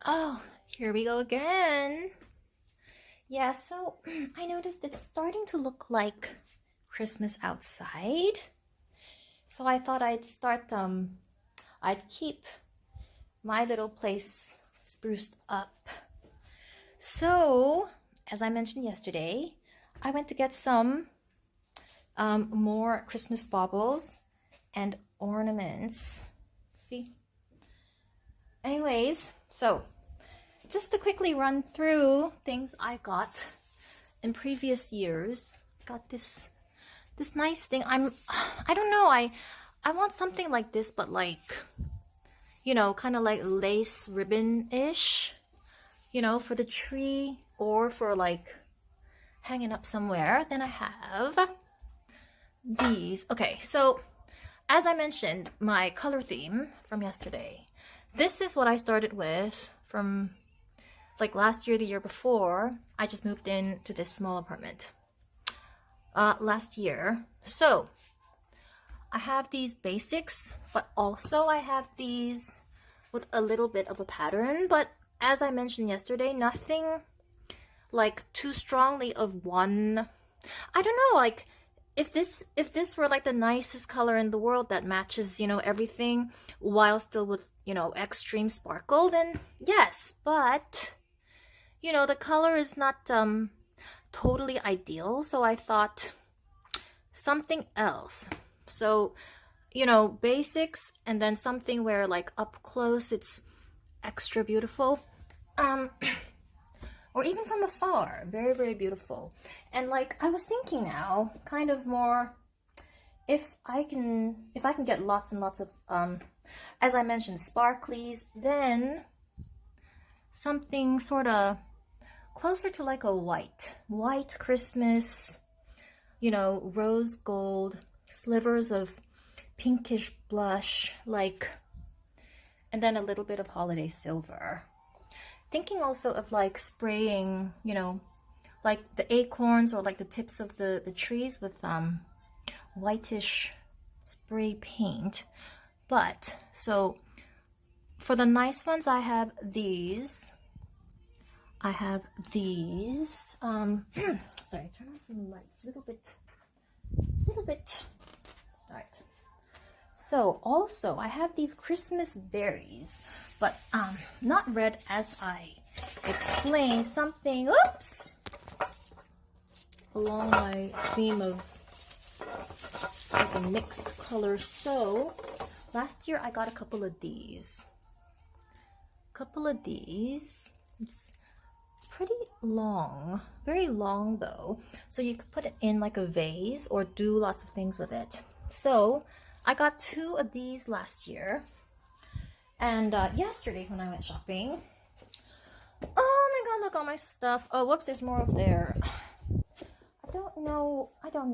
Oh, here we go again. Yeah, so I noticed it's starting to look like Christmas outside. So I thought I'd keep my little place spruced up. So, as I mentioned yesterday, I went to get some more Christmas baubles and ornaments. See? Anyways, so just to quickly run through things I got in previous years. Got this nice thing. I don't know, I want something like this, but like, kind of like lace ribbon-ish, for the tree or for like hanging up somewhere. Then I have these. Okay, so as I mentioned, my color theme from yesterday. This is what I started with from like last year, the year before. I just moved into this small apartment last year. So I have these basics, but also I have these with a little bit of a pattern. But as I mentioned yesterday, nothing like too strongly of one. I don't know, like if this were like the nicest color in the world that matches, everything while still with, extreme sparkle, then yes. But the color is not totally ideal, so I thought something else. So, basics, and then something where like up close it's extra beautiful. Or even from afar, very, very beautiful. And like I was thinking now, kind of more, if I can get lots and lots of as I mentioned, sparklies, then something sort of closer to like a white Christmas, rose gold, slivers of pinkish blush, like, and then a little bit of holiday silver. Thinking also of like spraying, like the acorns or like the tips of the trees with whitish spray paint. But so for the nice ones, I have these. Sorry, turn on some lights a little bit. All right. So also I have these Christmas berries, but not red as I explained, something, along my theme of like a mixed color. So last year I got a couple of these. It's pretty long, very long though, so you could put it in like a vase or do lots of things with it. So I got 2 of these last year, and yesterday when I went shopping, oh my god, look, all my stuff. Oh, whoops, there's more over there. I don't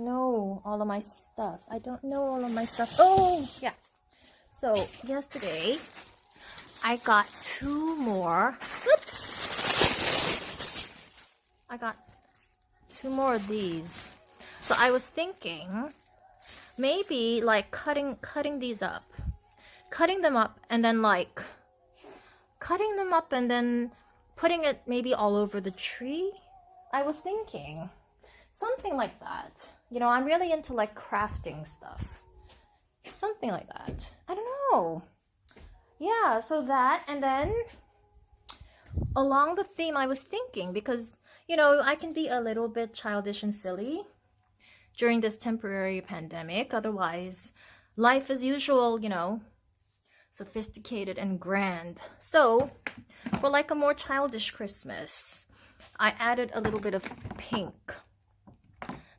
know all of my stuff. Oh yeah, so yesterday I got 2 more. I got 2 more of these. So I was thinking maybe like cutting these up, cutting them up, and then like cutting them up and then putting it maybe all over the tree. I was thinking something like that. I'm really into like crafting stuff. Something like that. I don't know. Yeah, so that, and then along the theme I was thinking, because I can be a little bit childish and silly during this temporary pandemic. Otherwise, life as usual, sophisticated and grand. So, for like a more childish Christmas, I added a little bit of pink,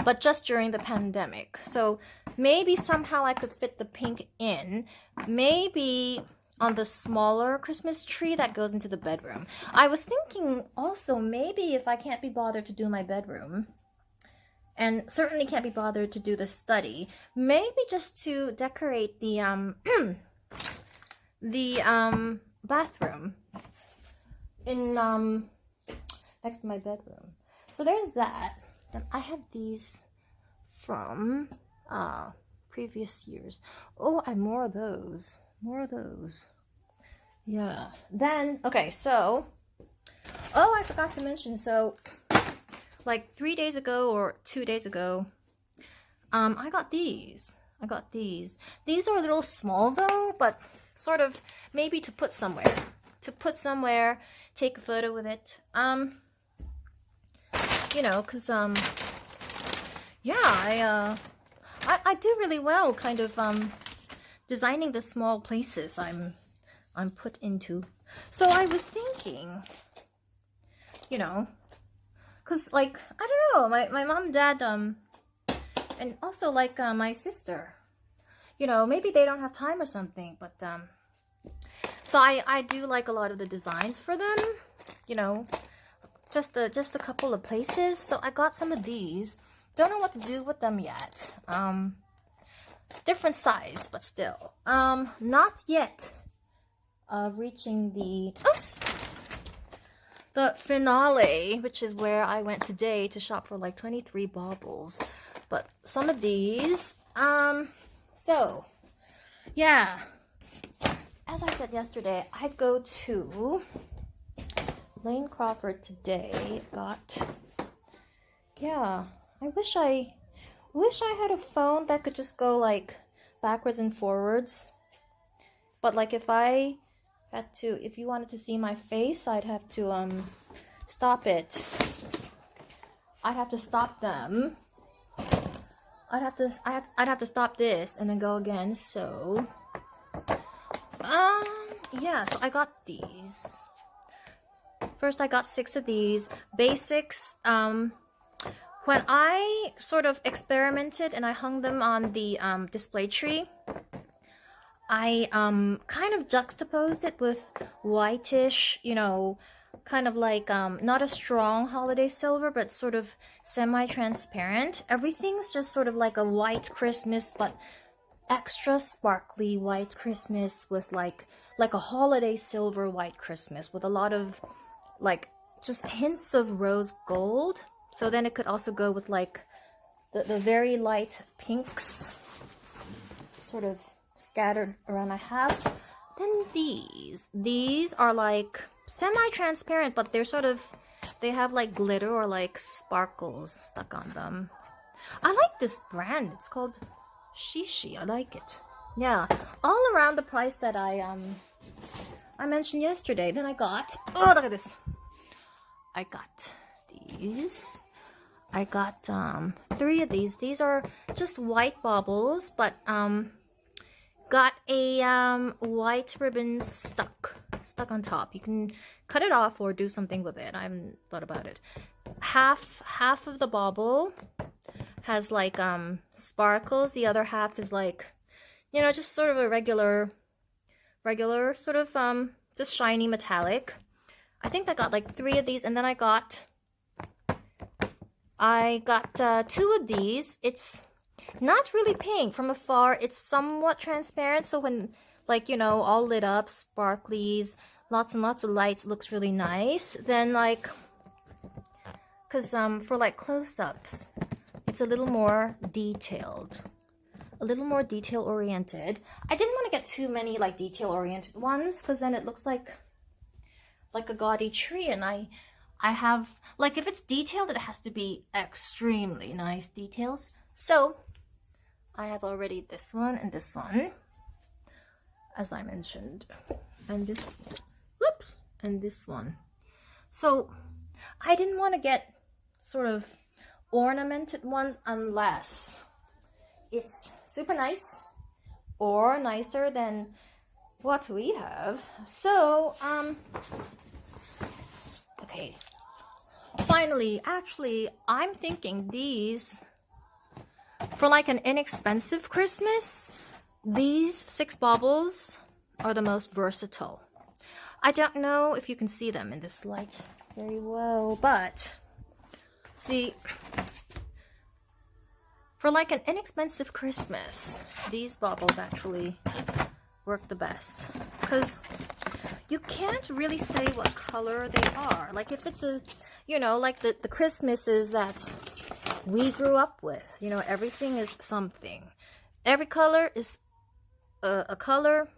but just during the pandemic. So, maybe somehow I could fit the pink in. Maybe on the smaller Christmas tree that goes into the bedroom. I was thinking also maybe if I can't be bothered to do my bedroom, and certainly can't be bothered to do the study, maybe just to decorate the bathroom in next to my bedroom. So there's that. Then I have these from previous years. Oh, and more of those. Yeah. Then, okay, so, oh, I forgot to mention, so, like 3 days ago or 2 days ago, I got these. These are a little small though, but sort of maybe to put somewhere. Take a photo with it. You know, cause yeah, I do really well kind of designing the small places I'm put into. So I was thinking, you know, cause like I don't know, my mom and dad and also like my sister, you know, maybe they don't have time or something, but so I do like a lot of the designs for them, you know, just a couple of places. So I got some of these. Don't know what to do with them yet. Different size, but still. Not yet reaching the finale, which is where I went today to shop for like 23 baubles. But some of these, so yeah, as I said yesterday, I'd go to Lane Crawford today. Yeah, I wish I had a phone that could just go like backwards and forwards. But like if you wanted to see my face, I'd have to stop it. I'd have to stop them. I'd have to stop this and then go again. So yeah, so I got these. First I got 6 of these basics. When I sort of experimented and I hung them on the display tree, I kind of juxtaposed it with whitish, you know, kind of like not a strong holiday silver, but sort of semi-transparent. Everything's just sort of like a white Christmas, but extra sparkly white Christmas with like a holiday silver white Christmas with a lot of like just hints of rose gold. So then it could also go with like the very light pinks sort of scattered around my house. Then these are like semi-transparent, but they have like glitter or like sparkles stuck on them. I like this brand. It's called Shishi. I like it. Yeah, all around the price that I mentioned yesterday. Then I got, oh, look at this. I got these. I got 3 of these. These are just white baubles, but got a white ribbon stuck on top. You can cut it off or do something with it. I haven't thought about it. Half of the bauble has like sparkles. The other half is like, you know, just sort of a regular sort of just shiny metallic. I think I got like 3 of these, and then I got 2 of these. It's not really pink. From afar, it's somewhat transparent. So when, like, you know, all lit up, sparklies, lots and lots of lights, looks really nice. Then, like, because for like close-ups, it's a little more detailed. A little more detail-oriented. I didn't want to get too many, like, detail-oriented ones, because then it looks like a gaudy tree, and I have, like, if it's detailed, it has to be extremely nice details. So I have already this one and this one, as I mentioned, and this, whoops, and this one. So I didn't want to get sort of ornamented ones unless it's super nice or nicer than what we have. So okay, finally, actually, I'm thinking these, for like an inexpensive Christmas, these 6 baubles are the most versatile. I don't know if you can see them in this light very well, but see, for like an inexpensive Christmas, these baubles actually work the best, because you can't really say what color they are. Like if it's a, you know, like the Christmases that we grew up with, you know, everything is something. Every color is a color.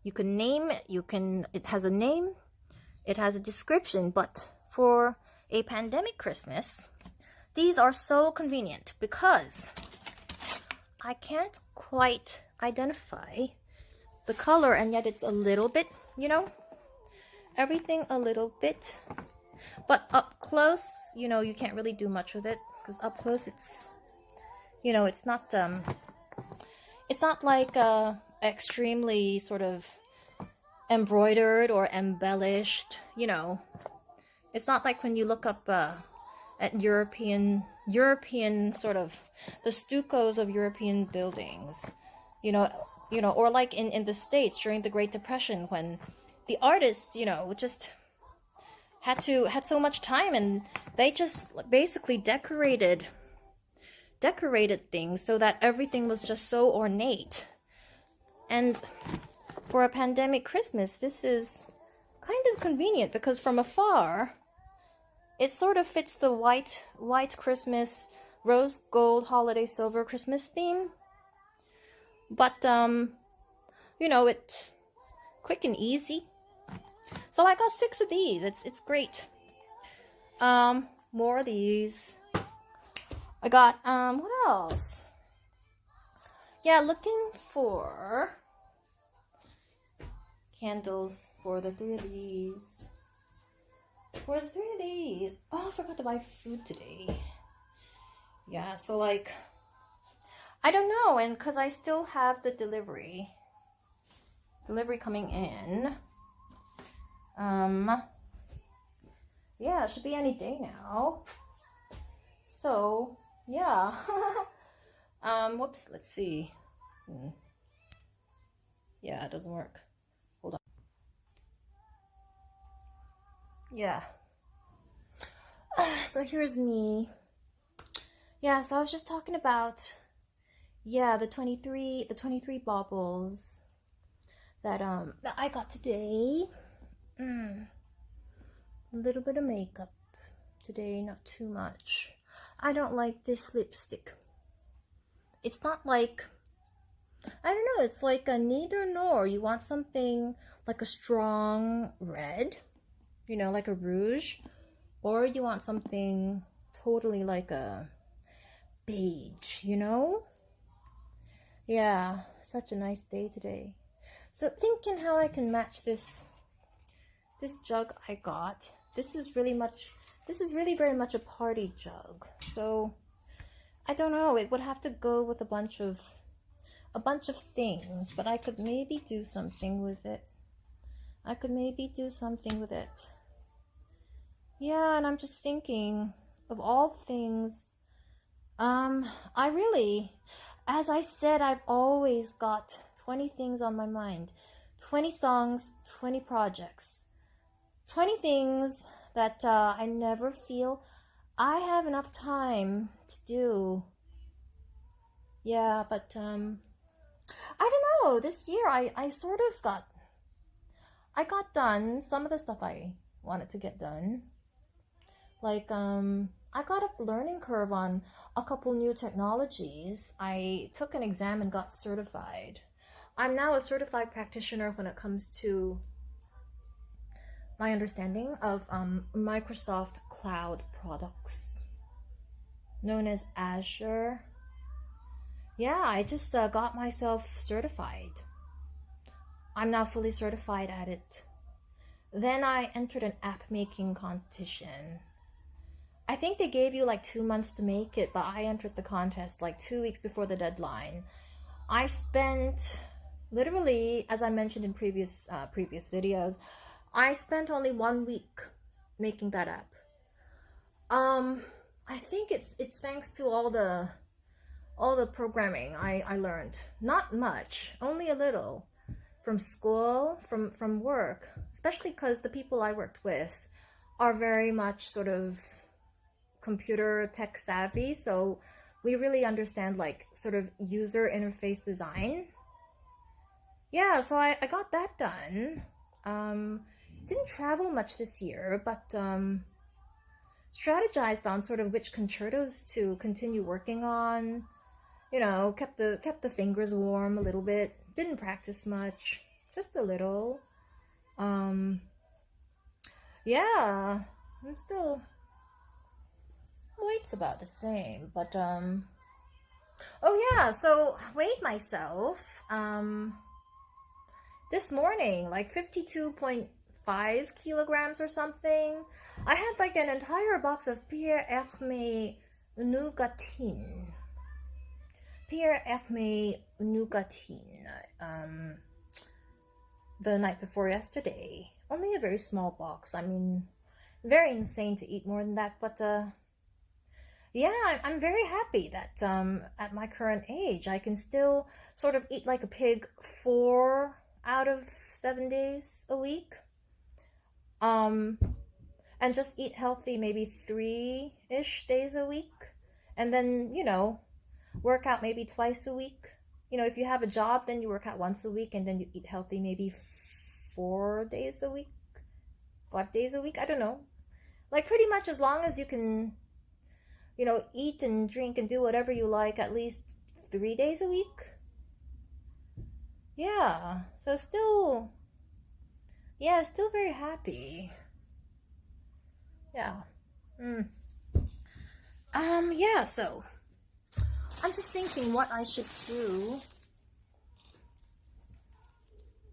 You can name it, it has a name, it has a description, but for a pandemic Christmas, these are so convenient because I can't quite identify the color, and yet it's a little bit, you know, everything a little bit. But up close, you know, you can't really do much with it because up close it's, you know, it's not like extremely sort of embroidered or embellished, you know. It's not like when you look up at European sort of the stuccos of European buildings, you know, or like in the States during the Great Depression when the artists, you know, just had so much time and they just basically decorated things so that everything was just so ornate. And for a pandemic Christmas, this is kind of convenient because from afar, it sort of fits the white Christmas, rose gold, holiday silver Christmas theme. But, you know, it's quick and easy. So I got 6 of these. It's great. More of these. I got, what else? Yeah, looking for candles for the 3 of these. For the 3 of these. Oh, I forgot to buy food today. Yeah, so like, I don't know, and because I still have the delivery coming in. Yeah, it should be any day now. So, yeah. Whoops, let's see. Yeah, it doesn't work. Hold on. Yeah. So here's me. Yeah, so I was just talking about, yeah, the 23 baubles that I got today. A little bit of makeup today, not too much. I don't like this lipstick. It's not like, I don't know, it's like a neither nor. You want something like a strong red, you know, like a rouge, or you want something totally like a beige, you know? Yeah, such a nice day today. So thinking how I can match this jug I got. This is really very much a party jug. So I don't know, it would have to go with a bunch of things, but I could maybe do something with it. Yeah, and I'm just thinking of all things. I really, as I said, I've always got 20 things on my mind. 20 songs, 20 projects. 20 things that I never feel I have enough time to do. Yeah, but I don't know, this year I sort of got done some of the stuff I wanted to get done. Like I got a learning curve on a couple new technologies. I took an exam and got certified. I'm now a certified practitioner when it comes to my understanding of Microsoft Cloud products, known as Azure. Yeah, I just got myself certified. I'm now fully certified at it. Then I entered an app making competition. I think they gave you like 2 months to make it, but I entered the contest like 2 weeks before the deadline. I spent literally, as I mentioned in previous videos, I spent only 1 week making that app. I think it's thanks to all the programming I learned. Not much, only a little from school, from work, especially because the people I worked with are very much sort of computer tech savvy, so we really understand like sort of user interface design. Yeah, so I got that done. Didn't travel much this year, but strategized on sort of which concertos to continue working on. You know, kept the fingers warm a little bit. Didn't practice much. just a little. Yeah, I'm still, weight's about the same, but oh yeah, so weighed myself this morning, like 52.5 kilograms or something. I had like an entire box of Pierre Hermé nougatine. Pierre Hermé nougatine. The night before yesterday. Only a very small box. I mean, very insane to eat more than that, but yeah, I'm very happy that at my current age I can still sort of eat like a pig 4 out of 7 days a week. And just eat healthy maybe 3-ish days a week. And then, you know, work out maybe twice a week. You know, if you have a job, then you work out once a week, and then you eat healthy maybe 4 days a week, 5 days a week. I don't know. Like pretty much as long as you can, you know, eat and drink and do whatever you like at least 3 days a week. Yeah. So still, yeah, still very happy. Yeah. Yeah, so I'm just thinking what I should do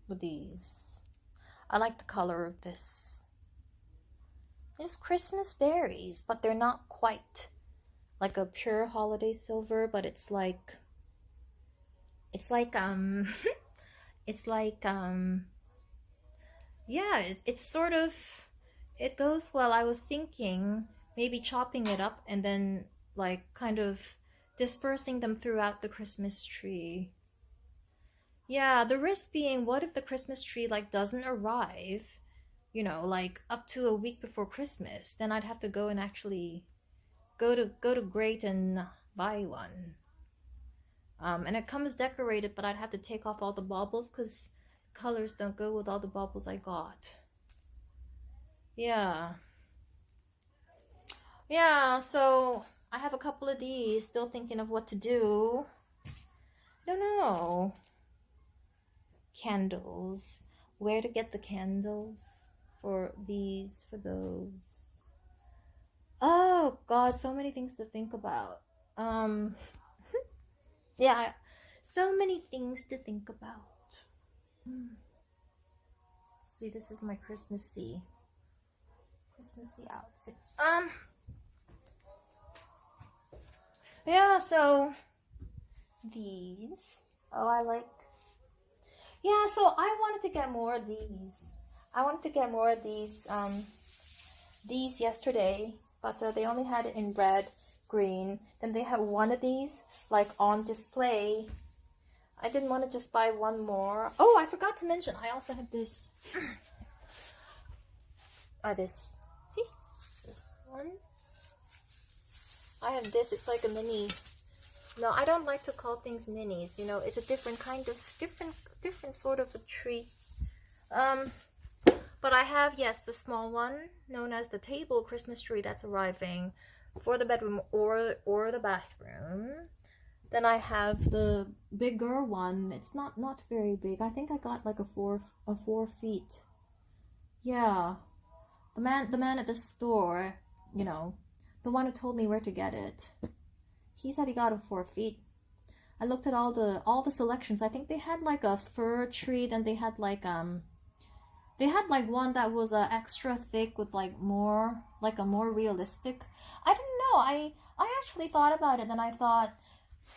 with these. I like the color of this. Just Christmas berries, but they're not quite like a pure holiday silver, but it's like it's like yeah, it's sort of, it goes well. I was thinking maybe chopping it up and then like kind of dispersing them throughout the Christmas tree. Yeah, the risk being, what if the Christmas tree like doesn't arrive, you know, like up to a week before Christmas? Then I'd have to go and actually go to Great and buy one. And it comes decorated, but I'd have to take off all the baubles because colors don't go with all the baubles I got. Yeah. Yeah, so I have a couple of these, still thinking of what to do. I don't know. Candles. Where to get the candles for these, for those. Oh God, so many things to think about. Yeah, so many things to think about. See, this is my Christmassy outfit. Yeah, so these. Oh, I like. Yeah, so I wanted to get more of these. I wanted to get more of these yesterday, but they only had it in red, green. Then they have one of these like on display. I didn't want to just buy one more. Oh, I forgot to mention, I also have this. This. See? This one. I have this. It's like a mini. No, I don't like to call things minis. You know, it's a different kind of, different sort of a tree. But I have, yes, the small one, known as the table Christmas tree that's arriving for the bedroom or the bathroom. Then I have the bigger one. It's not very big. I think I got like a 4 feet. Yeah. The man at the store, you know, the one who told me where to get it, he said he got a 4 feet. I looked at all the selections. I think they had like a fir tree, then they had like one that was extra thick with like more, like a more realistic. I don't know. I actually thought about it, and I thought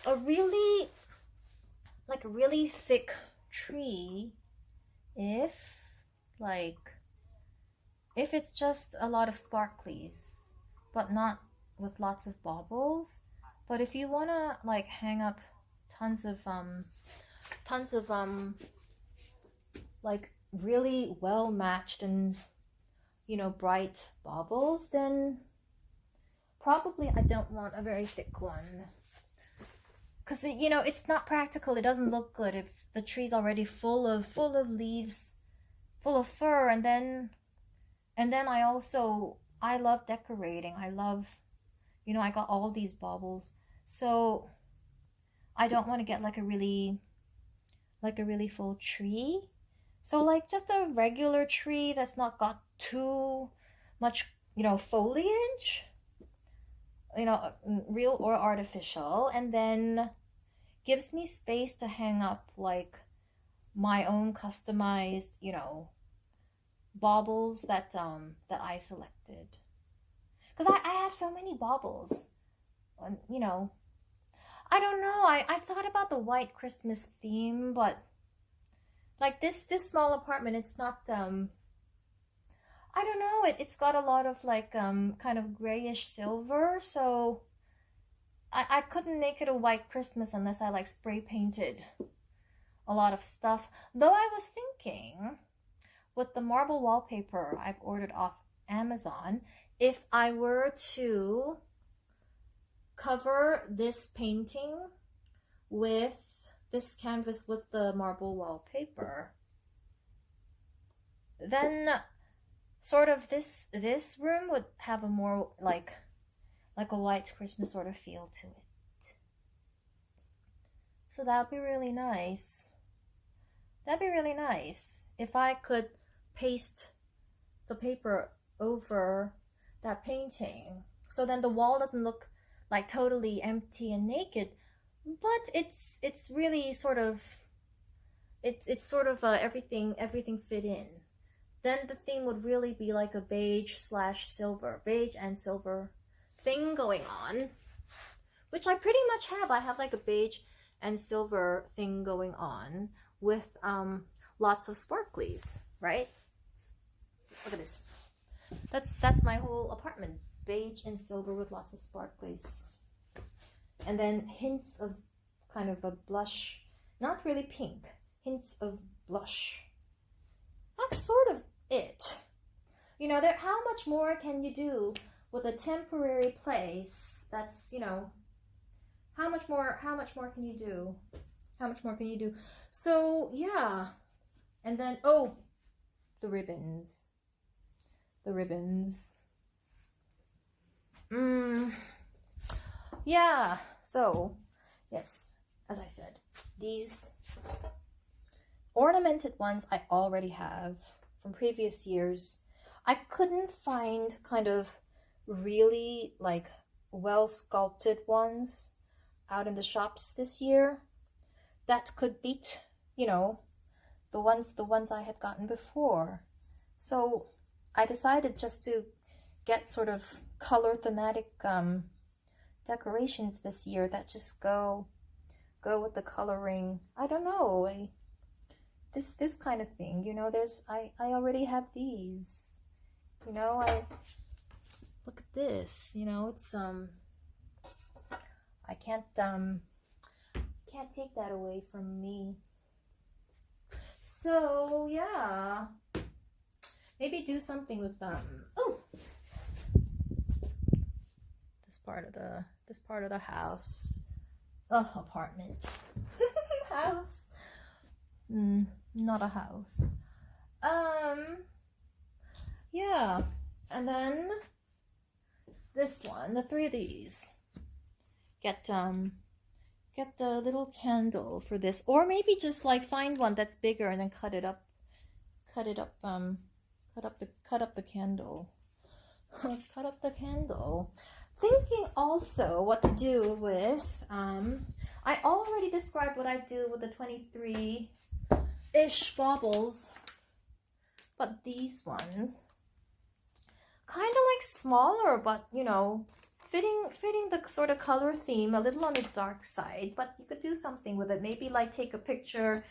a really thick tree, if it's just a lot of sparklies, but not with lots of baubles. But if you wanna like hang up tons of like really well matched and, you know, bright baubles, then probably I don't want a very thick one, because you know, it's not practical. It doesn't look good if the tree's already full of leaves, full of fur. And then I love decorating. I love, you know, I got all these baubles, so I don't want to get like a really full tree. So like just a regular tree that's not got too much, foliage, real or artificial, and then gives me space to hang up like my own customized, baubles that I selected. Because I have so many baubles. I don't know. I thought about the white Christmas theme, but like this small apartment, it's not I don't know, it's got a lot of like kind of grayish silver, so I couldn't make it a white Christmas unless I like spray painted a lot of stuff. Though I was thinking with the marble wallpaper I've ordered off Amazon, if I were to cover this painting with this canvas with the marble wallpaper, then sort of this room would have a more like a white Christmas sort of feel to it. So that would be really nice. That'd be really nice if I could paste the paper over that painting, so then the wall doesn't look like totally empty and naked, but it's really sort of everything fit in. Then the theme would really be like a beige and silver thing going on, which I pretty much have. I have like a beige and silver thing going on with lots of sparklies, right? Look at this. That's my whole apartment. Beige and silver with lots of sparklies. And then hints of kind of a blush, not really pink, hints of blush. That's sort of it. How much more can you do with a temporary place that's, how much more can you do? How much more can you do? So, yeah. And then, the ribbons. The ribbons. Yeah, so yes, as I said, these ornamented ones I already have from previous years. I couldn't find kind of really like well sculpted ones out in the shops this year that could beat, the ones I had gotten before. So I decided just to get sort of color thematic decorations this year that just go with the coloring. I don't know, this kind of thing, I already have these, I look at this, it's I can't take that away from me. So yeah, maybe do something with this part of the house, apartment, house, not a house. Yeah, and then this one, the three of these. Get the little candle for this, or maybe just like find one that's bigger and then cut up the candle. Cut up the candle. Thinking also what to do with, I already described what I do with the 23-ish baubles, but these ones, kind of like smaller, but fitting the sort of color theme, a little on the dark side, but you could do something with it. Maybe like take a picture,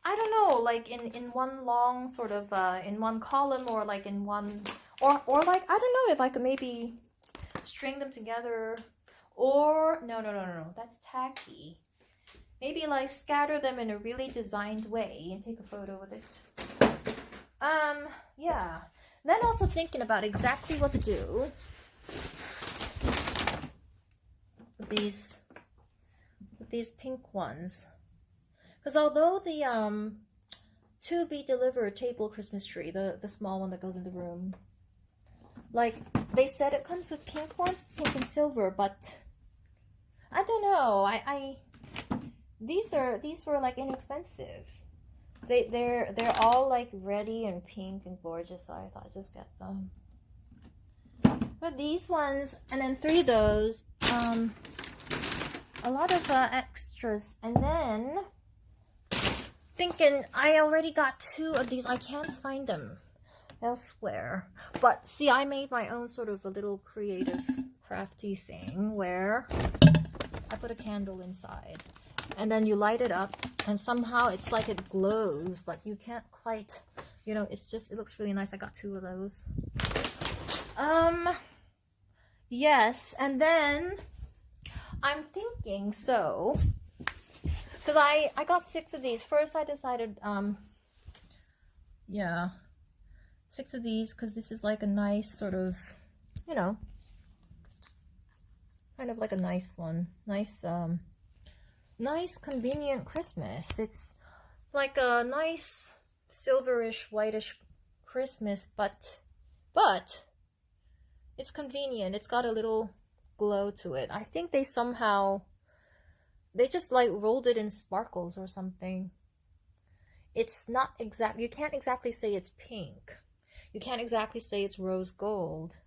I don't know, like in one long sort of, in one column, or like in one, or like, I don't know if I could maybe string them together, or no, that's tacky. Maybe like scatter them in a really designed way and take a photo with it. Yeah. Then also thinking about exactly what to do with these pink ones, because although the to be delivered table Christmas tree, the small one that goes in the room, like they said it comes with pink ones, pink and silver, but I don't know. These were like inexpensive. They're all like ready and pink and gorgeous, so I thought I'd just get them. But these ones, and then 3 of those, a lot of extras, and then thinking I already got 2 of these. I can't find them elsewhere, but see, I made my own sort of a little creative crafty thing where I put a candle inside and then you light it up and somehow it's like it glows, but you can't quite, you know, it's just, it looks really nice. I got 2 of those. Yes, and then I'm thinking, so because I got 6 of these. First I decided, yeah, 6 of these, because this is like a nice sort of, you know, kind of like a nice one. Nice, nice convenient Christmas. It's like a nice silverish, whitish Christmas, but it's convenient. It's got a little glow to it. I think they somehow, they just like rolled it in sparkles or something. It's not exact, you can't exactly say it's pink. You can't exactly say it's rose gold.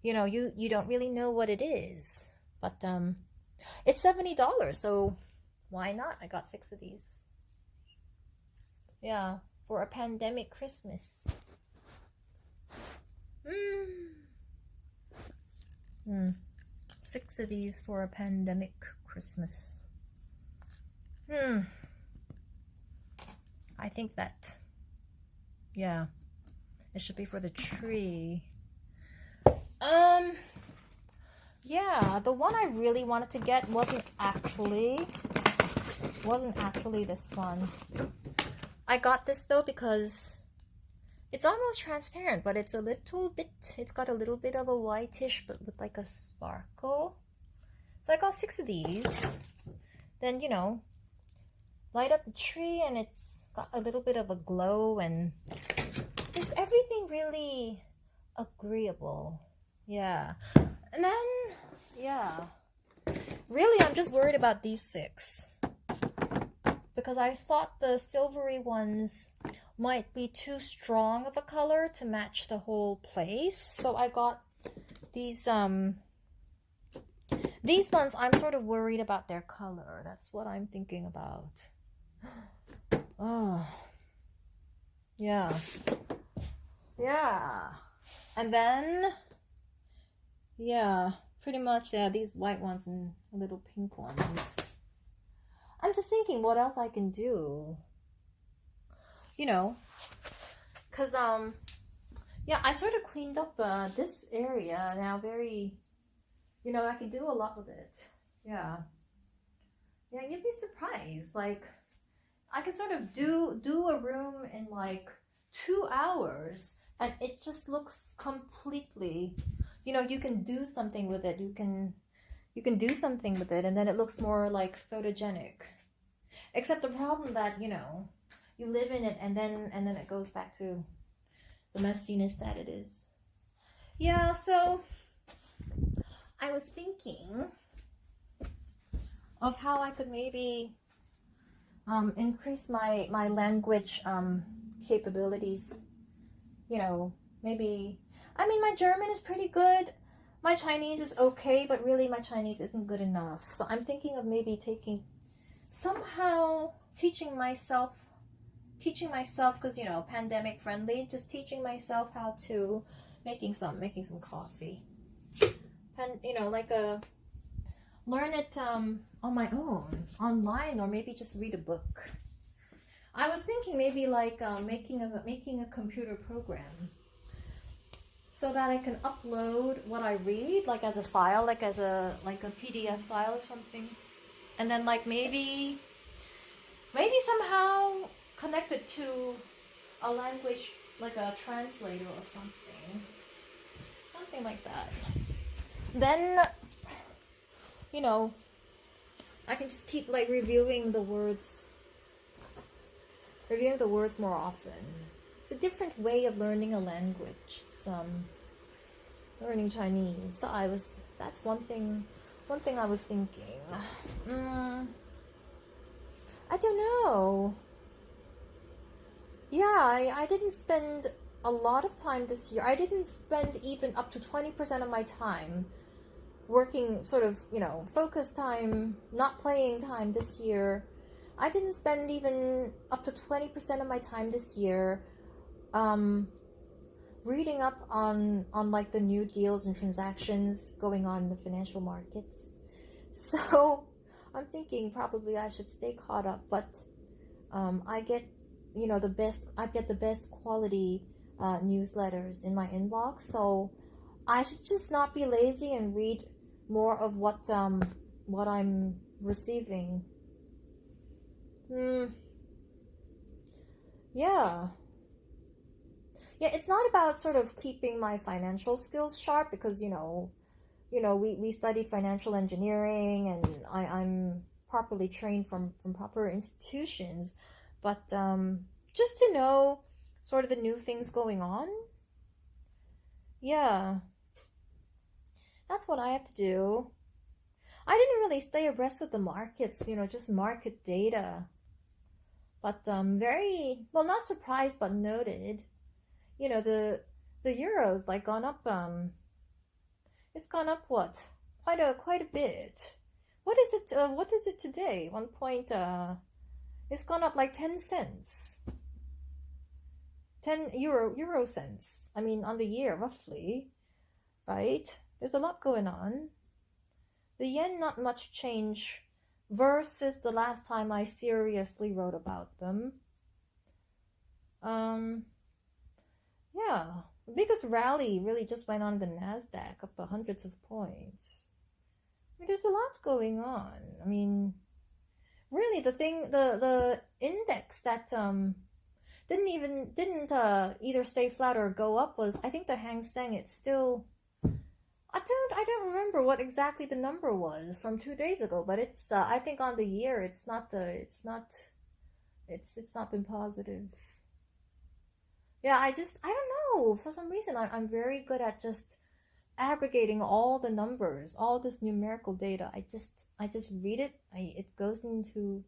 You know, you don't really know what it is. But it's $70, so why not? I got 6 of these. Yeah, for a pandemic Christmas. 6 of these for a pandemic Christmas. I think that, yeah, it should be for the tree. Yeah, the one I really wanted to get wasn't actually this one. I got this though because it's almost transparent, but it's a little bit, it's got a little bit of a whitish, but with like a sparkle. So I got 6 of these. Then, you know, light up the tree and it's got a little bit of a glow and just everything really agreeable. Yeah. And then, yeah, really I'm just worried about these 6 because I thought the silvery ones might be too strong of a color to match the whole place. So I got these ones. I'm sort of worried about their color. That's what I'm thinking about. Oh, yeah. Yeah. And then, yeah, pretty much, yeah, these white ones and little pink ones. I'm just thinking what else I can do. You know, because, yeah, I sort of cleaned up this area now very, you know, I can do a lot with it. Yeah. Yeah, you'd be surprised. Like, I can sort of do a room in like 2 hours and it just looks completely, you know, you can do something with it. You can do something with it and then it looks more like photogenic. Except the problem that, you know, you live in it and then it goes back to the messiness that it is. Yeah, so I was thinking of how I could maybe increase my language capabilities. You know, maybe, I mean, my German is pretty good. My Chinese is okay, but really my Chinese isn't good enough. So I'm thinking of maybe somehow teaching myself, because, you know, pandemic friendly, just teaching myself how to making some coffee. And, you know, like learn it on my own, online, or maybe just read a book. I was thinking maybe like making a computer program so that I can upload what I read, like as a file, like as a PDF file or something, and then like maybe somehow connect it to a language, like a translator or something like that. Then, you know, I can just keep like reviewing the words more often. It's a different way of learning a language. It's learning Chinese. So that's one thing I was thinking. I don't know. Yeah, I didn't spend a lot of time this year. I didn't spend even up to 20% of my time working, sort of, focus time, not playing time this year. I didn't spend even up to 20% of my time this year um, reading up on like the new deals and transactions going on in the financial markets. So I'm thinking probably I should stay caught up, but I get I get the best quality newsletters in my inbox, so I should just not be lazy and read more of what I'm receiving. Yeah. Yeah, it's not about sort of keeping my financial skills sharp, because we studied financial engineering, and I'm properly trained from proper institutions, but just to know sort of the new things going on. Yeah, that's what I have to do. I didn't really stay abreast with the markets, just market data, but very well, not surprised but noted. The euro's like gone up. It's gone up what? Quite a bit. What is it? What is it today? One point. It's gone up like 10 cents. 10 euro cents. I mean, on the year roughly, right? There's a lot going on. The yen, not much change versus the last time I seriously wrote about them. Yeah, the biggest rally really just went on the Nasdaq, up hundreds of points. I mean, there's a lot going on. I mean, really, the index that didn't either stay flat or go up was, I think, the Hang Seng. It's still, I don't remember what exactly the number was from 2 days ago, but it's I think on the year it's not been positive. Yeah, I don't know, for some reason I'm very good at just aggregating all the numbers, all this numerical data. I just read it. It goes into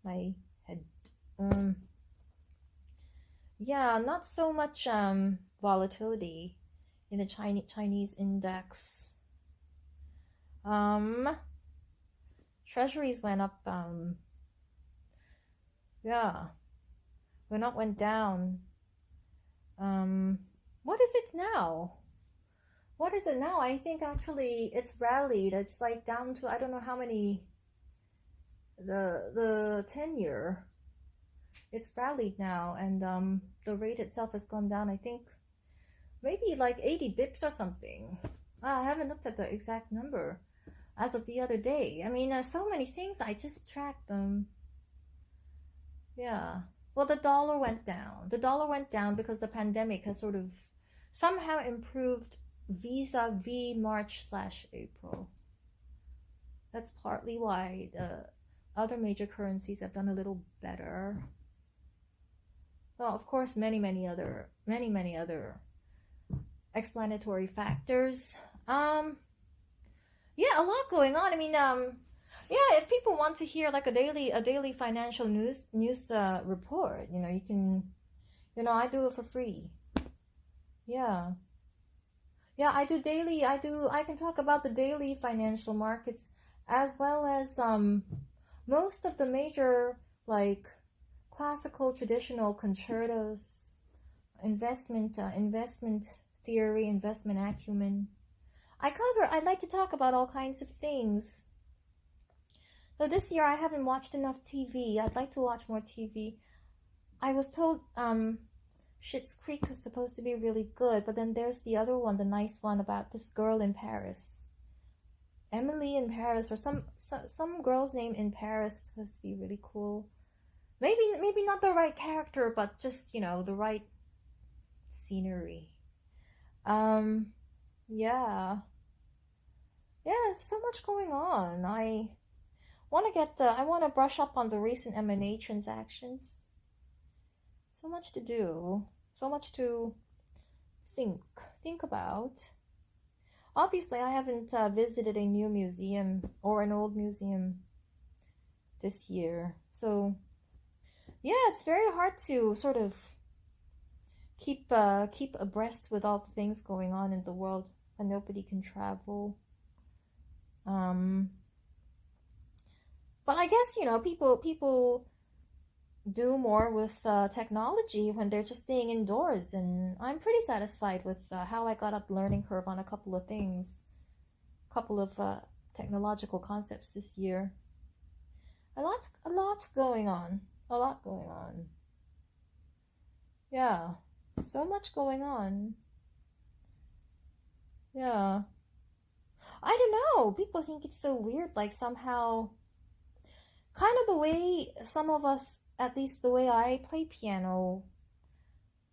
my head. Yeah, not so much volatility in the Chinese index. Treasuries went up. Yeah, went down. What is it now? What is it now? I think actually it's rallied. It's like down to, I don't know how many. The 10-year. It's rallied now, and the rate itself has gone down. I think maybe like 80 bips or something. I haven't looked at the exact number as of the other day. I mean, so many things, I just track them. Yeah. Well, the dollar went down. The dollar went down because the pandemic has sort of somehow improved vis-a-vis March/April. That's partly why the other major currencies have done a little better. Well, of course, many other explanatory factors. Yeah, a lot going on. I mean, yeah, if people want to hear like a daily financial news report, you can, I do it for free. Yeah. Yeah, I do daily. I can talk about the daily financial markets, as well as most of the major, like, classical traditional concertos, investment theory, investment acumen. I'd like to talk about all kinds of things. So this year I haven't watched enough TV. I'd like to watch more TV. I was told Schitt's Creek is supposed to be really good, but then there's the other one, the nice one about this girl in Paris. Emily in Paris, or some girl's name in Paris. It's supposed to be really cool. Maybe not the right character, but just, the right scenery. Yeah. Yeah, there's so much going on. I want to brush up on the recent M&A transactions. So much to do. So much to think about. Obviously, I haven't visited a new museum or an old museum this year. So, yeah, it's very hard to sort of keep abreast with all the things going on in the world, and nobody can travel. Um, but I guess, people do more with technology when they're just staying indoors, and I'm pretty satisfied with how I got up the learning curve on a couple of things, couple of technological concepts this year. A lot going on, a lot going on. Yeah, so much going on. Yeah, I don't know. People think it's so weird, like somehow, kind of the way some of us, at least the way I play piano.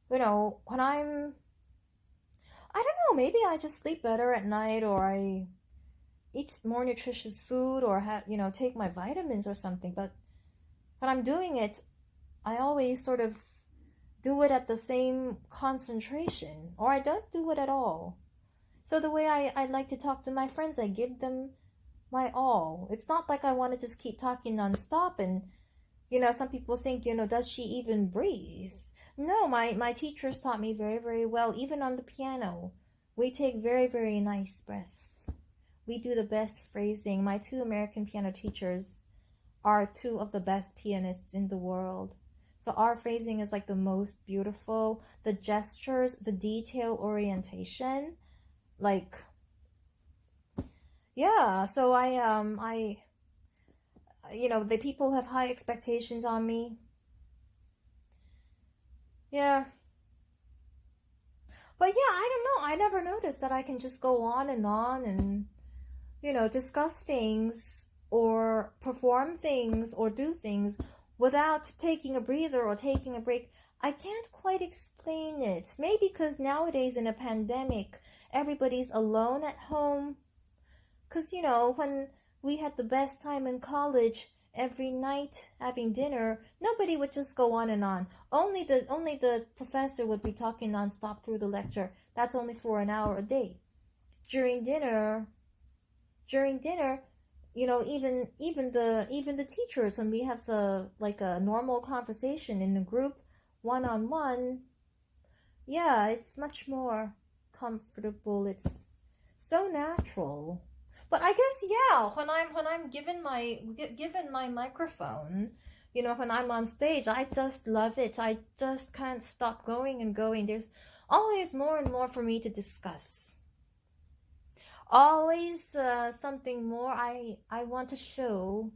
When I don't know, maybe I just sleep better at night, or I eat more nutritious food, or take my vitamins or something. But when I'm doing it, I always sort of do it at the same concentration, or I don't do it at all. So the way I like to talk to my friends, I give them my all. It's not like I want to just keep talking nonstop, and some people think, does she even breathe? No, my teachers taught me very, very well. Even on the piano, we take very, very nice breaths. We do the best phrasing. My two American piano teachers are two of the best pianists in the world. So our phrasing is like the most beautiful. The gestures, the detail orientation, like, yeah. So the people have high expectations on me. Yeah. But yeah, I don't know. I never noticed that I can just go on and, discuss things or perform things or do things without taking a breather or taking a break. I can't quite explain it. Maybe because nowadays in a pandemic, everybody's alone at home. Because, when we had the best time in college, every night having dinner, nobody would just go on and on. Only the professor would be talking nonstop through the lecture. That's only for an hour a day. During dinner, even the teachers, when we have a normal conversation in the group, one-on-one, yeah, it's much more comfortable. It's so natural. But I guess, yeah, when I'm given my microphone, when I'm on stage, I just love it. I just can't stop going and going. There's always more and more for me to discuss. Always something more I want to show,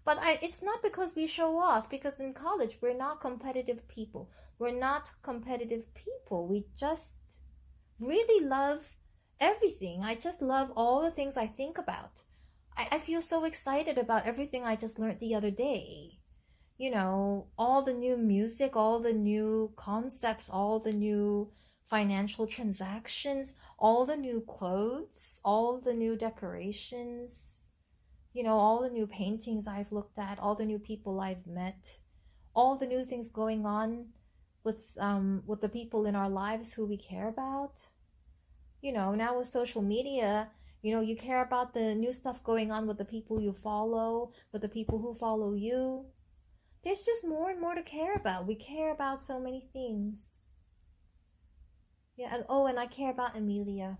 But it's not because we show off, because in college we're not competitive people. We're not competitive people. We just really love everything. I just love all the things I think about. I feel so excited about everything I just learned the other day. All the new music, all the new concepts, all the new financial transactions, all the new clothes, all the new decorations, all the new paintings I've looked at, all the new people I've met, all the new things going on with the people in our lives who we care about. Now with social media, you care about the new stuff going on with the people you follow, with the people who follow you. There's just more and more to care about. We care about so many things. Yeah, and I care about Amelia.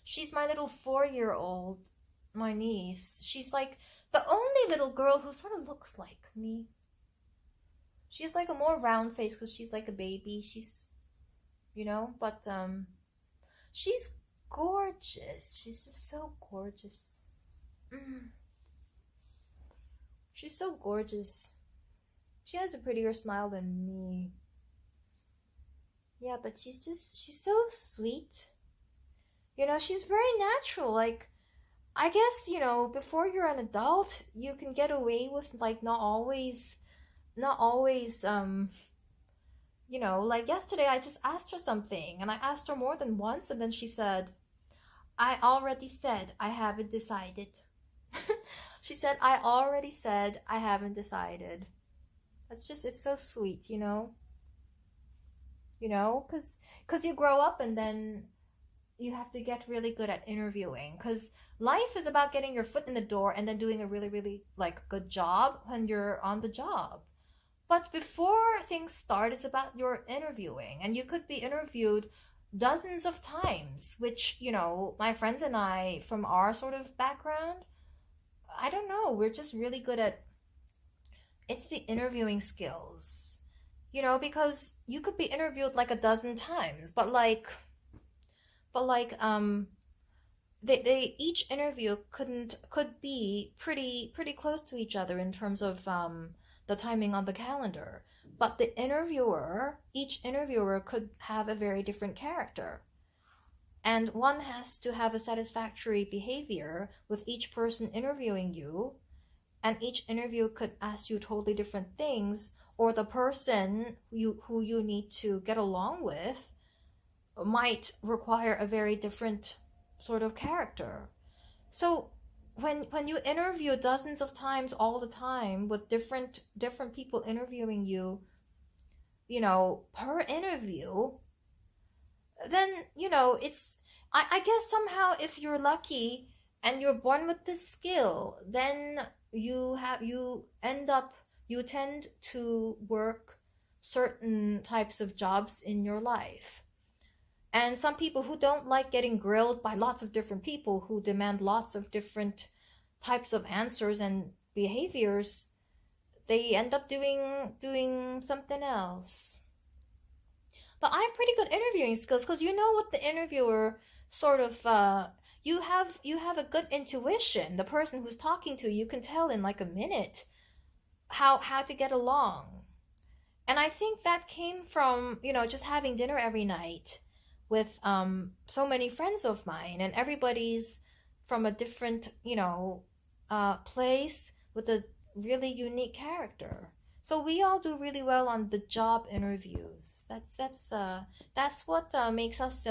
She's my little 4-year-old, my niece. She's like the only little girl who sort of looks like me. She has like a more round face because she's like a baby. She's, but she's gorgeous. She's just so gorgeous. She's so gorgeous. She has a prettier smile than me. Yeah, but she's so sweet. She's very natural. Like, I guess, before you're an adult, you can get away with, like, not always, like yesterday I just asked her something, and I asked her more than once, and then she said, I already said I haven't decided. She said, I already said I haven't decided. It's so sweet, because you grow up, and then get really good at interviewing, because life is about getting your foot in the door and then doing a really, really like good job when you're on the job. But before things start, it's about your interviewing, and you could be interviewed dozens of times, which, my friends and I, from our sort of background, I don't know, we're just really good at it's the interviewing skills. Because you could be interviewed like a dozen times, but they each interview could be pretty close to each other in terms of the timing on the calendar. But each interviewer could have a very different character. And one has to have a satisfactory behavior with each person interviewing you. And each interview could ask you totally different things, or the person who you need to get along with might require a very different sort of character. So when you interview dozens of times all the time with different people interviewing you, per interview, then it's I guess somehow if you're lucky and you're born with this skill, then you tend to work certain types of jobs in your life. And some people who don't like getting grilled by lots of different people who demand lots of different types of answers and behaviors, they end up doing something else. But I have pretty good interviewing skills, because what the interviewer sort of you have a good intuition. The person who's talking to you can tell in like a minute how to get along. And I think that came from, just having dinner every night with so many friends of mine, and everybody's from a different, place with a really unique character. So we all do really well on the job interviews. That's what makes us,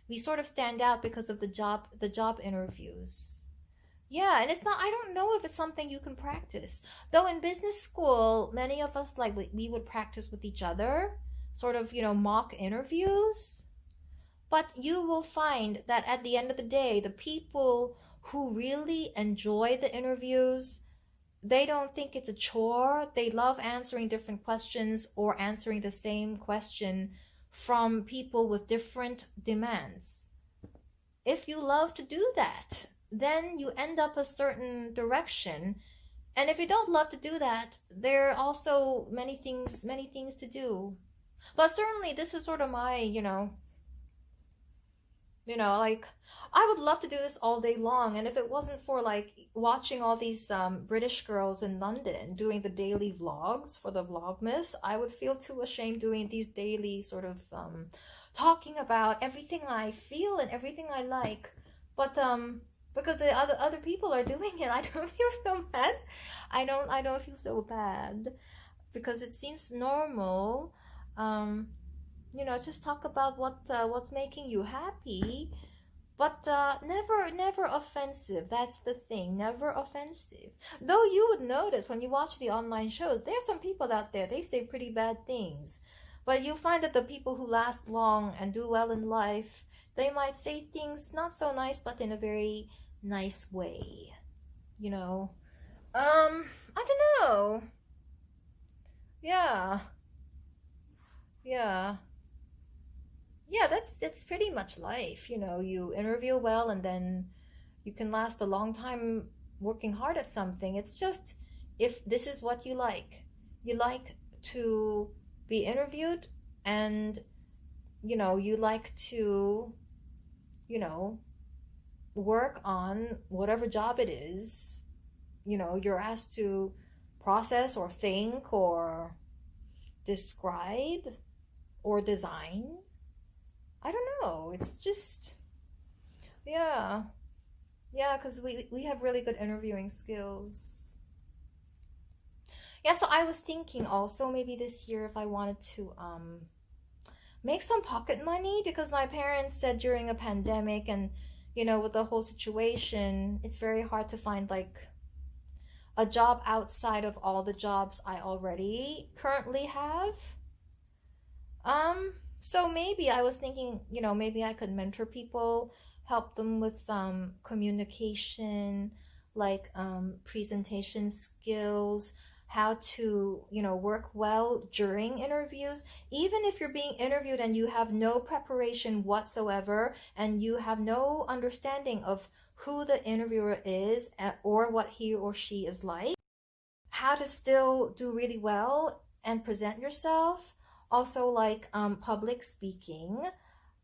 we sort of stand out because of the job interviews. Yeah, and I don't know if it's something you can practice. Though in business school, many of us, like, we would practice with each other, sort of, mock interviews. But you will find that at the end of the day, the people who really enjoy the interviews, they don't think it's a chore. They love answering different questions or answering the same question from people with different demands. If you love to do that, then you end up a certain direction. And if you don't love to do that, there are also many things to do. But certainly this is sort of my, like, I would love to do this all day long. And if it wasn't for like watching all these British girls in London doing the daily vlogs for the Vlogmas, I would feel too ashamed doing these daily sort of talking about everything I feel and everything I like. But because the other people are doing it, I don't feel so bad. I don't feel so bad because it seems normal. Just talk about what's making you happy, but never offensive. That's the thing, never offensive. Though you would notice when you watch the online shows, there's some people out there, they say pretty bad things, but you find that the people who last long and do well in life, they might say things not so nice, but in a very nice way. I don't know. Yeah. That's pretty much life. You interview well, and then you can last a long time working hard at something. It's just, if this is what you like to be interviewed, and you like to work on whatever job it is you're asked to process or think or describe or design. I don't know, it's just, yeah, because we have really good interviewing skills. Yeah, so I was thinking also maybe this year if I wanted to make some pocket money, because my parents said during a pandemic and with the whole situation, it's very hard to find like a job outside of all the jobs I already currently have. So maybe I was thinking, maybe I could mentor people, help them with communication, like presentation skills, how to, work well during interviews. Even if you're being interviewed and you have no preparation whatsoever and you have no understanding of who the interviewer is or what he or she is like, how to still do really well and present yourself. Also, like public speaking,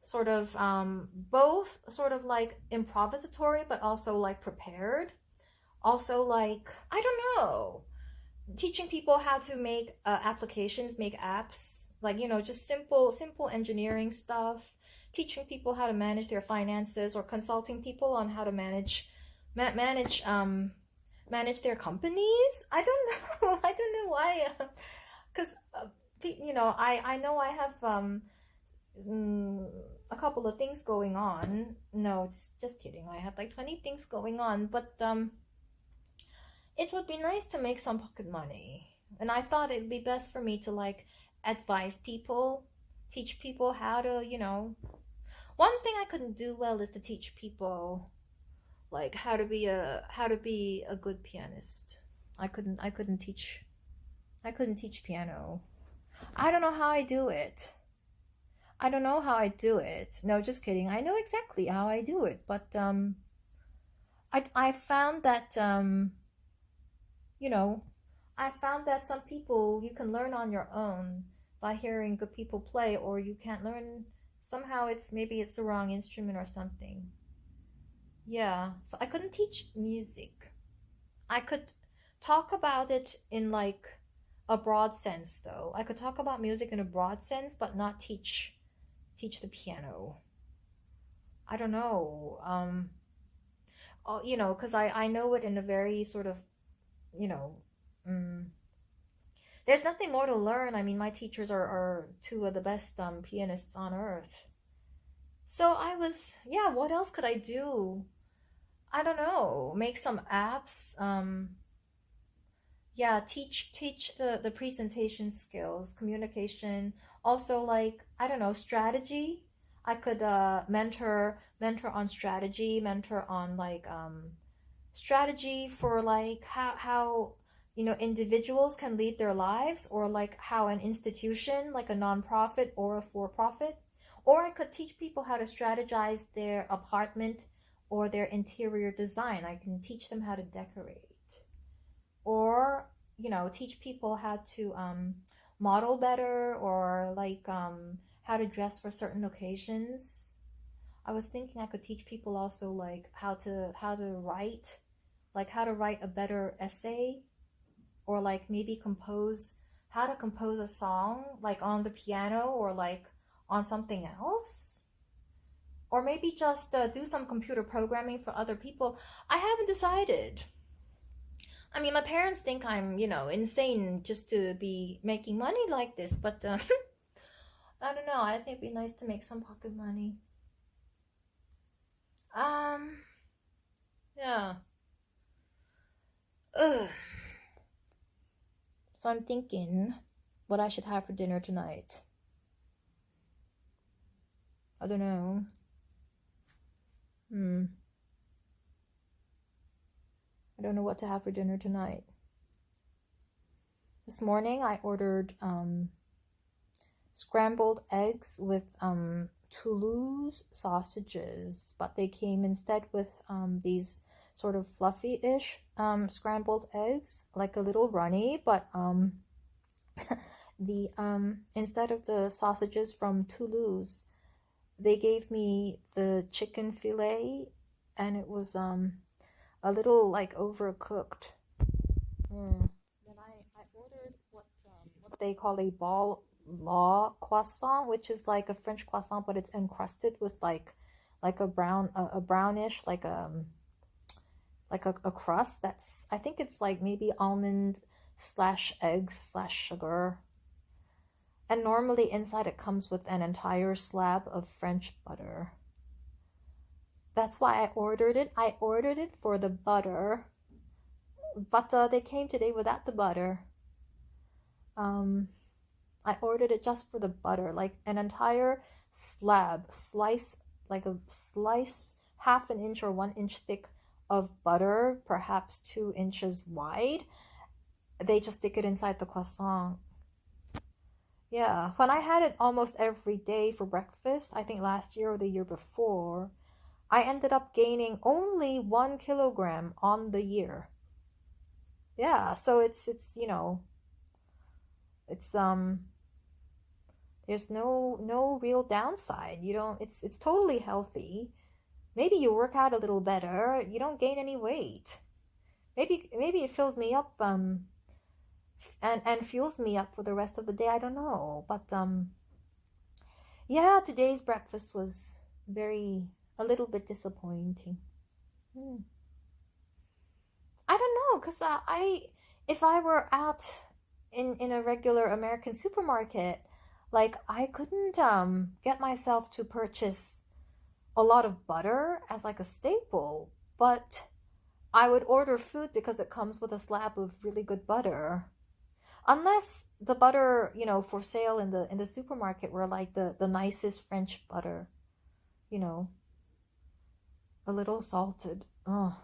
sort of both sort of like improvisatory, but also like prepared. Also, like, I don't know, teaching people how to make applications, make apps, like, just simple engineering stuff. Teaching people how to manage their finances, or consulting people on how to manage their companies. I don't know. I don't know why. Because I know I have a couple of things going on. No, just kidding. I have like 20 things going on, but it would be nice to make some pocket money. And I thought it'd be best for me to like advise people, teach people how to, one thing I couldn't do well is to teach people like how to be a good pianist. I couldn't teach piano. I don't know how I do it. I don't know how I do it. No, just kidding. I know exactly how I do it, but I found that you know, I found that some people you can learn on your own by hearing good people play, or you can't learn. Somehow maybe it's the wrong instrument or something. Yeah, so I couldn't teach music. I could talk about it in like a broad sense though. I could talk about music in a broad sense, but not teach the piano. I don't know. Because I know it in a very sort of, you know, um, there's nothing more to learn. I mean, my teachers are two of the best pianists on earth. So yeah, what else could I do? I don't know. Make some apps. Yeah, teach the presentation skills, communication. Also, like, I don't know, strategy. I could mentor on strategy, mentor on like strategy for like how individuals can lead their lives, or like how an institution like a nonprofit or a for-profit. Or I could teach people how to strategize their apartment or their interior design. I can teach them how to decorate. Or teach people how to model better, or like how to dress for certain occasions. I was thinking I could teach people also like how to write a better essay, or like maybe how to compose a song like on the piano, or like on something else, or maybe just do some computer programming for other people. I haven't decided. I mean, my parents think I'm, insane just to be making money like this, but I don't know. I think it'd be nice to make some pocket money. Um, yeah. Ugh. So I'm thinking what I should have for dinner tonight. I don't know. I don't know what to have for dinner tonight. This morning I ordered scrambled eggs with Toulouse sausages, but they came instead with these sort of fluffy-ish scrambled eggs, like a little runny, but the instead of the sausages from Toulouse, they gave me the chicken fillet, and it was a little like overcooked. Then I ordered what they call a ball law croissant, which is like a French croissant, but it's encrusted with like a brownish like a crust that's, I think it's like maybe almond slash eggs slash sugar. And normally inside it comes with an entire slab of French butter. That's why I ordered it. I ordered it for the butter, but they came today without the butter. I ordered it just for the butter, like an entire slice, like a slice, half an inch or 1 inch thick of butter, perhaps 2 inches wide. They just stick it inside the croissant. Yeah, when I had it almost every day for breakfast, I think last year or the year before, I ended up gaining only 1 kilogram on the year. Yeah, so it's it's there's no real downside. You don't it's totally healthy. Maybe you work out a little better, you don't gain any weight. Maybe it fills me up and fuels me up for the rest of the day. I don't know. But yeah, today's breakfast was a little bit disappointing. Hmm. I don't know, cause if I were out in a regular American supermarket, like I couldn't get myself to purchase a lot of butter as like a staple, but I would order food because it comes with a slab of really good butter. Unless the butter, for sale in the supermarket were like the nicest French butter, you know, a little salted. Oh,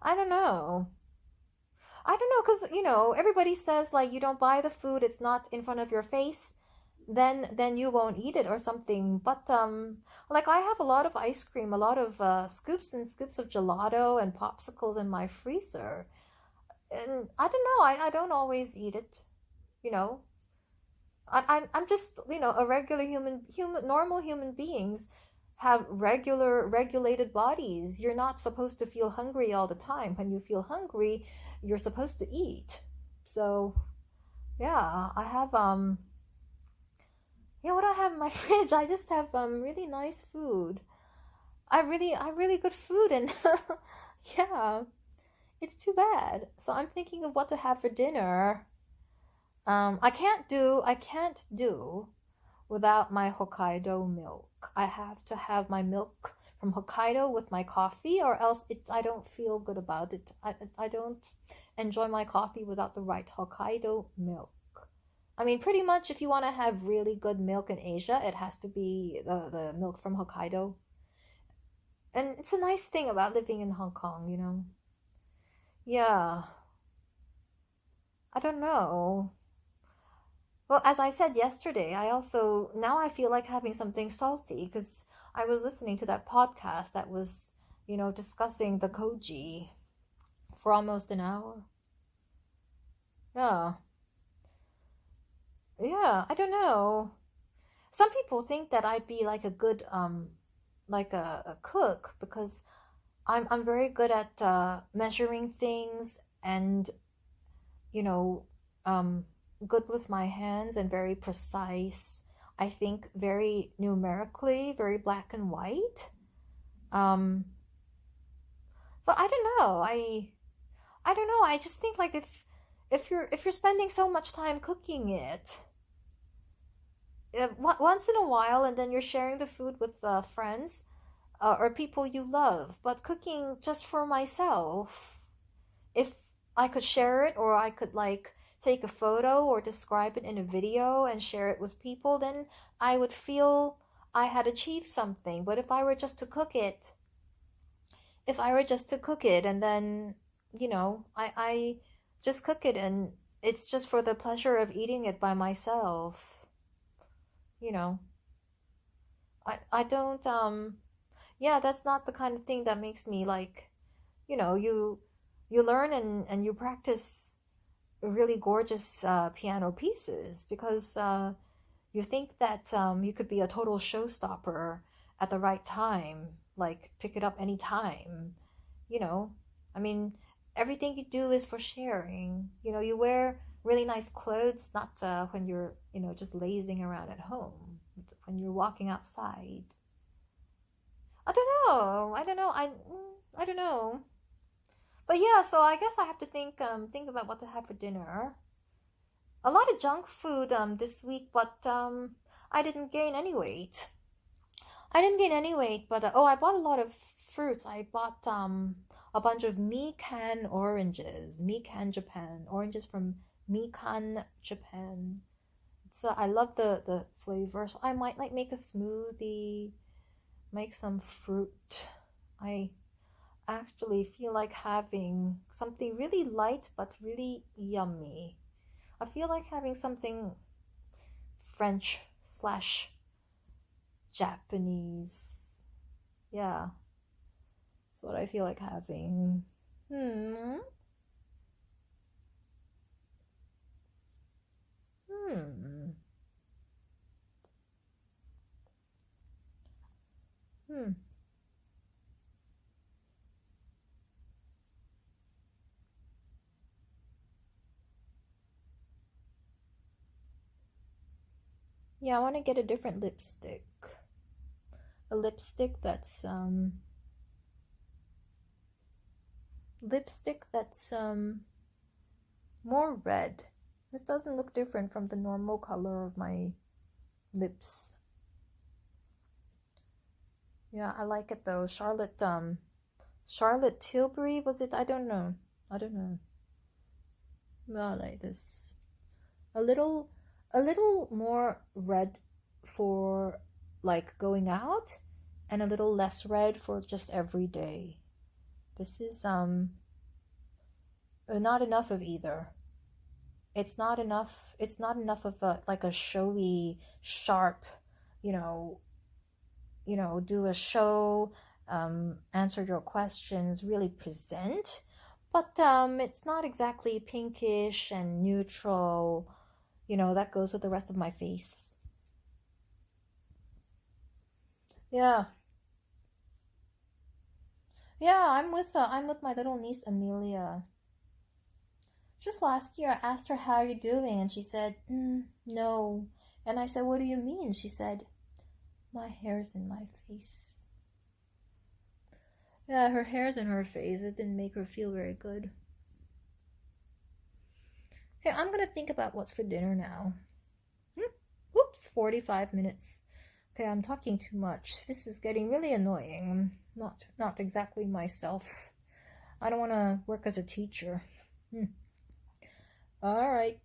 I don't know. I don't know, because everybody says like you don't buy the food, it's not in front of your face, then you won't eat it or something. But like I have a lot of ice cream, a lot of scoops and scoops of gelato and popsicles in my freezer, and I don't know, I don't always eat it, you know. I'm just a regular normal human beings have regulated bodies. You're not supposed to feel hungry all the time. When you feel hungry, you're supposed to eat. So yeah, I have yeah, what do I have in my fridge? I just have really nice food. I really good food, and yeah, it's too bad. So I'm thinking of what to have for dinner. I can't do without my Hokkaido milk. I have to have my milk from Hokkaido with my coffee, or else I don't feel good about it. I don't enjoy my coffee without the right Hokkaido milk. I mean, pretty much if you want to have really good milk in Asia, it has to be the milk from Hokkaido. And it's a nice thing about living in Hong Kong. Yeah, I don't know. Well, as I said yesterday, I also now I feel like having something salty because I was listening to that podcast that was, discussing the koji for almost an hour. Yeah. Yeah, I don't know. Some people think that I'd be like a good like a cook because I'm very good at measuring things and you know um good with my hands and very precise. I think very numerically, very black and white. Um but I don't know. I don't know. I just think like if you're spending so much time cooking it, once in a while, and then you're sharing the food with friends or people you love. But cooking just for myself, if I could share it or I could like take a photo or describe it in a video and share it with people, then I would feel I had achieved something. But if I were just to cook it and then, I just cook it and it's just for the pleasure of eating it by myself, you know, I don't, yeah, that's not the kind of thing that makes me like, you learn and you practice really gorgeous piano pieces because you think that you could be a total showstopper at the right time, like pick it up anytime, you know. I mean, everything you do is for sharing. You wear really nice clothes, not when you're, just lazing around at home, when you're walking outside. I don't know. I don't know. I don't know. But yeah, so I guess I have to think about what to have for dinner. A lot of junk food this week, but I didn't gain any weight. I didn't gain any weight, but oh, I bought a lot of fruits. I bought a bunch of Mikan oranges, Mikan Japan, oranges from Mikan Japan. So I love the flavor. So I might like make a smoothie, make some fruit. I actually feel like having something really light but really yummy. I feel like having something French slash Japanese. Yeah, that's what I feel like having. Hmm. Hmm. Hmm. Yeah, I want to get a different lipstick. A lipstick that's more red. This doesn't look different from the normal color of my lips. Yeah, I like it though. Charlotte Tilbury was it? I don't know. I don't know. Well, like this. A little a little more red for like going out and a little less red for just every day. This is not enough of either. It's not enough of a like a showy, sharp, you know, do a show, answer your questions, really present. But it's not exactly pinkish and neutral, that goes with the rest of my face. Yeah. Yeah, I'm with my little niece Amelia. Just last year, I asked her, "How are you doing?" And she said, "No." And I said, "What do you mean?" She said, "My hair's in my face." Yeah, her hair's in her face. It didn't make her feel very good. Okay, I'm gonna think about what's for dinner now. Whoops, 45 minutes. Okay, I'm talking too much. This is getting really annoying. I'm not exactly myself. I don't want to work as a teacher. All right.